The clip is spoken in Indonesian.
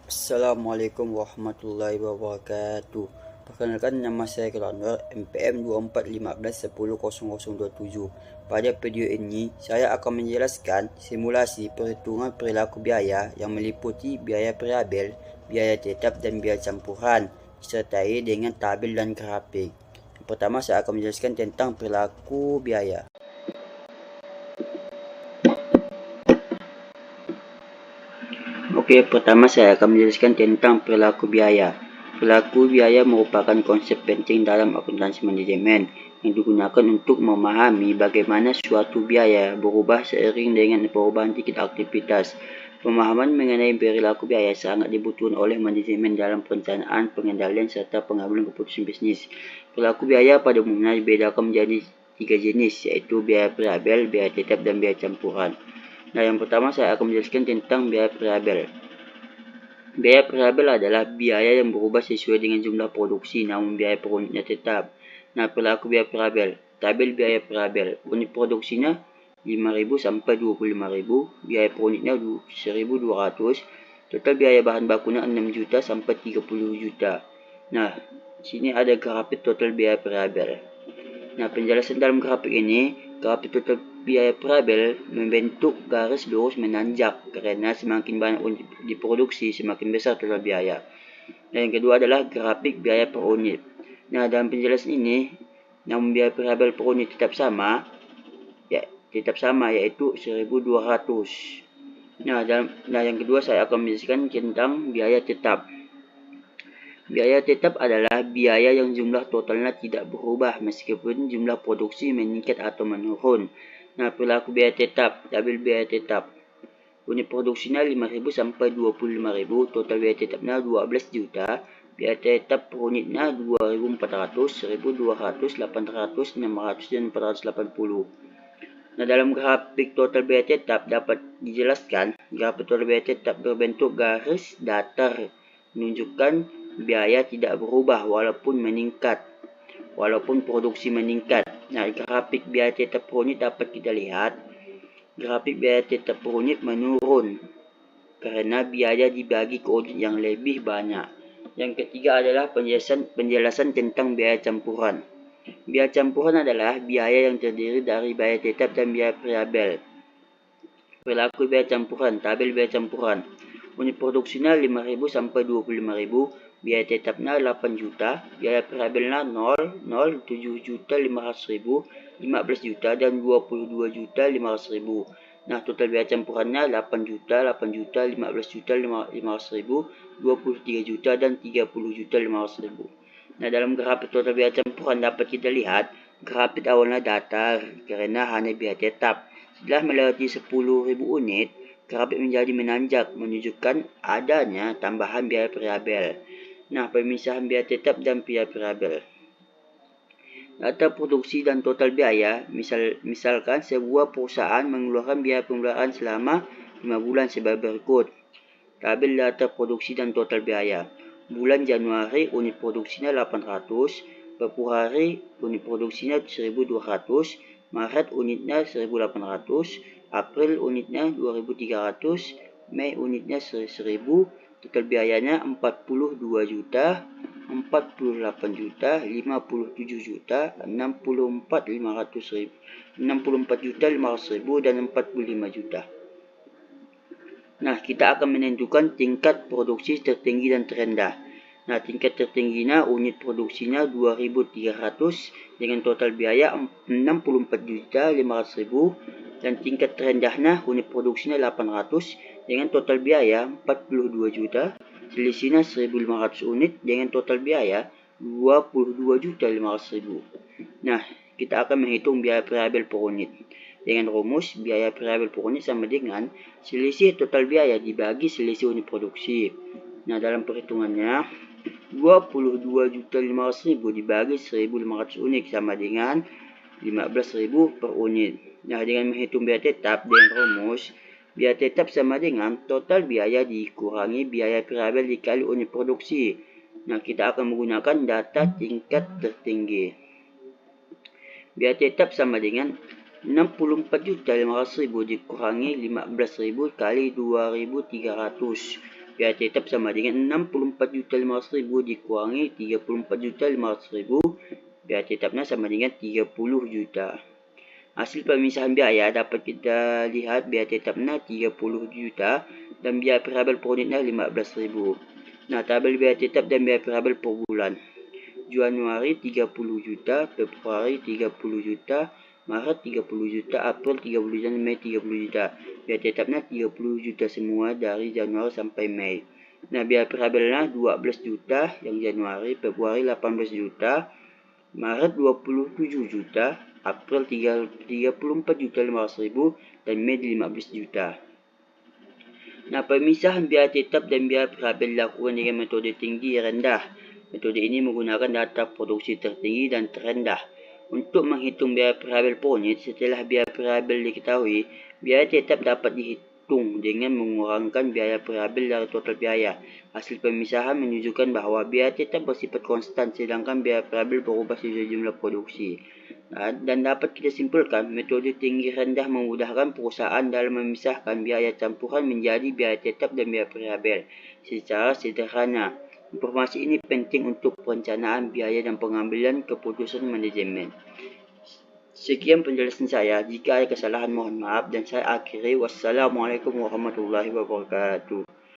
Assalamualaikum warahmatullahi wabarakatuh. Perkenalkan, nama saya Kelanwar, MPM 2415100027. Pada video ini, saya akan menjelaskan simulasi perhitungan perilaku biaya yang meliputi biaya variabel, biaya tetap dan biaya campuran, disertai dengan tabel dan grafik. Yang pertama, saya akan menjelaskan tentang perilaku biaya. Oke, pertama saya akan menjelaskan tentang perilaku biaya. Perilaku biaya merupakan konsep penting dalam akuntansi manajemen yang digunakan untuk memahami bagaimana suatu biaya berubah seiring dengan perubahan tingkat aktivitas. Pemahaman mengenai perilaku biaya sangat dibutuhkan oleh manajemen dalam perencanaan, pengendalian, serta pengambilan keputusan bisnis. Perilaku biaya pada umumnya dibedakan menjadi 3 jenis, yaitu biaya variabel, biaya tetap, dan biaya campuran. Nah, yang pertama saya akan menjelaskan tentang biaya variabel. Biaya variabel adalah biaya yang berubah sesuai dengan jumlah produksi, namun biaya per unitnya tetap. Nah, perilaku biaya variabel. Tabel biaya variabel. Unit produksinya 5.000 sampai 25.000, biaya per unitnya 1.200, total biaya bahan bakunya 6 juta sampai 30 juta. Nah, sini ada grafik total biaya variabel. Nah, penjelasan dalam grafik ini, grafik total biaya variabel membentuk garis lurus menanjak karena semakin banyak unit diproduksi, semakin besar total biaya. Dan yang kedua adalah grafik biaya per unit. Nah, dalam penjelasan ini, namun biaya variabel per unit tetap sama, yaitu 1.200. Nah, yang kedua saya akan menjelaskan tentang biaya tetap. Biaya tetap adalah biaya yang jumlah totalnya tidak berubah meskipun jumlah produksi meningkat atau menurun. Nah, perilaku biaya tetap, tabel biaya tetap. Unit produksinya 5.000 sampai 25.000, total biaya tetapnya 12 juta. Biaya tetap per unitnya 2.400, 1.200, 800, 600, dan 480. Nah, dalam grafik total biaya tetap dapat dijelaskan, grafik total biaya tetap berbentuk garis datar menunjukkan biaya tidak berubah walaupun produksi meningkat. Nah, grafik biaya tetap per unit dapat kita lihat, grafik biaya tetap per unit menurun karena biaya dibagi ke unit yang lebih banyak. Yang ketiga adalah penjelasan tentang biaya campuran. Biaya campuran adalah biaya yang terdiri dari biaya tetap dan biaya variabel. Perilaku biaya campuran, tabel biaya campuran. Unit produksinya 5.000 sampai 25.000, biaya tetapnya 8 juta, biaya variabelnya 0, 0, 7 juta 500.000, 15 juta, dan 22 juta 500.000. Nah, total biaya campurannya 8 juta, 8 juta, 15 juta 500.000, 23 juta, dan 30 juta 500.000. Nah, dalam grafik total biaya campuran dapat kita lihat, grafik awalnya datar karena hanya biaya tetap. Setelah melewati 10.000 unit, grafik menjadi menanjak menunjukkan adanya tambahan biaya variabel. Nah, pemisahan biaya tetap dan biaya variabel. Data produksi dan total biaya, misalkan sebuah perusahaan mengeluarkan biaya pemeliharaan selama 5 bulan sebagai berikut. Tabel data produksi dan total biaya. Bulan Januari unit produksinya 800, Februari unit produksinya 1.200, Maret unitnya 1.800, April unitnya 2.300, Mei unitnya 1.000, total biayanya 42 juta, 48 juta, 57 juta, 64 juta 500.000, dan 45 juta. Nah, kita akan menentukan tingkat produksi tertinggi dan terendah. Nah, tingkat tertingginya unit produksinya 2.300 dengan total biaya 64 juta 500.000, dan tingkat terendahnya unit produksinya 800 dengan total biaya 42 juta, selisihnya 1.500 unit dengan total biaya 22 juta 500.000. Nah, kita akan menghitung biaya variabel per unit. Dengan rumus, biaya variabel per unit sama dengan selisih total biaya dibagi selisih unit produksi. Nah, dalam perhitungannya, 22.500.000 dibagi 1.500 unit sama dengan 15.000 per unit. Nah, dengan menghitung biaya tetap dengan rumus, biaya tetap sama dengan total biaya dikurangi biaya variabel dikali unit produksi. Nah, kita akan menggunakan data tingkat tertinggi. Biaya tetap sama dengan 64.500.000 dikurangi 15.000 kali 2.300. biaya tetap sama dengan 64.500.000 dikurangi 34.500.000, biaya tetapnya sama dengan 30 juta. Hasil pemisahan biaya dapat kita lihat biaya tetapnya 30 juta dan biaya variabel per unitnya 15.000. Nah, tabel biaya tetap dan biaya variabel per bulan. Januari 30 juta, Februari 30 juta, Maret 30 juta, April 30 juta, Mei 30 juta. Biaya tetapnya 30 juta semua dari Januari sampai Mei. Nah, biaya variabelnya 12 juta yang Januari, Februari 18 juta, Maret 27 juta, April 34 juta 500.000 dan Mei 15 juta. Nah, pemisahan biaya tetap dan biaya variabel dilakukan dengan metode tinggi rendah. Metode ini menggunakan data produksi tertinggi dan terendah. Untuk menghitung biaya variabel per unit, setelah biaya variabel diketahui, biaya tetap dapat dihitung dengan mengurangkan biaya variabel dari total biaya. Hasil pemisahan menunjukkan bahwa biaya tetap bersifat konstan sedangkan biaya variabel berubah sesuai jumlah produksi. Dan dapat kita simpulkan, metode tinggi rendah memudahkan perusahaan dalam memisahkan biaya campuran menjadi biaya tetap dan biaya variabel secara sederhana. Informasi ini penting untuk perencanaan biaya dan pengambilan keputusan manajemen. Sekian penjelasan saya. Jika ada kesalahan mohon maaf dan saya akhiri. Wassalamualaikum warahmatullahi wabarakatuh.